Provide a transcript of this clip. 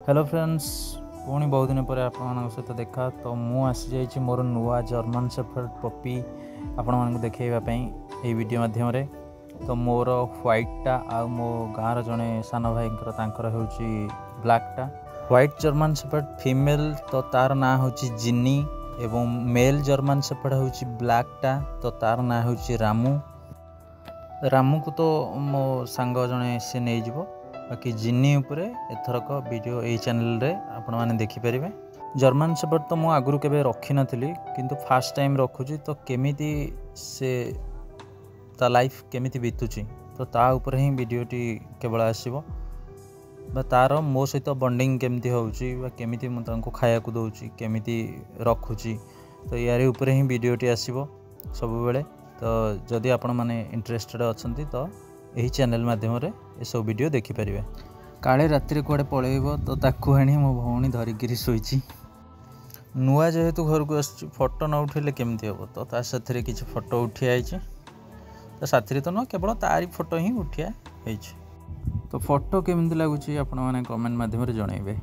Hello friends पुणी बहुत दिन पर आपण सहित देखा तो मु आसी जाइए मोर नुआ जर्मन शेफर्ड पपी आपण मानक देखेवाई ये वीडियो माध्यम रे। तो मोर व्हाइटा आ मो गाँव जड़े सान भाई होची ब्लैकटा व्हाइट जर्मन शेफर्ड फीमेल तो तार ना होची जिनी एवं मेल जर्मन शेफर्ड होची ब्लैकटा तो तार ना होची रामू। रामू को तो मो सांग जड़े से नहीं जीवो बाकी जिनी उपरे एथरक वीडियो यही चैनल रे आपण माने देखि परिबे। जर्मन शेफर्ड तो मु आगुरु केबे रखी नथिली किंतु फास्ट टाइम रखुची तो केमिति से ता लाइफ केमिति बीतुची तो ता उपरे ही वीडियोटी केवल आसीबो बा तार मो सहित बॉन्डिंग केमिति होउची बा केमिति मु तांको खाया को दोउची केमिति रखुची तो यारे उपरे ही वीडियोटी आसीबो सब बेले। तो जदि आपण माने इंटरेस्टेड अछंती तो यही चैनल माध्यम रे ये सब वीडियो देखि परिबे। काले रात्रि कुआडे पळेइबो तो ताकू आनी मो भौणी धरिकिरी सोईची नुआ जेहेतु घर को आस फोटो न उठेले केमती हेबो तो ता साथरे किछि फोटो उठिया आइछि तो साथरे तो न केवल तारी फोटो ही उठिया आइछि। तो फोटो केमती लागुछि आपण माने कमेंट माध्यम रे जणाइबे।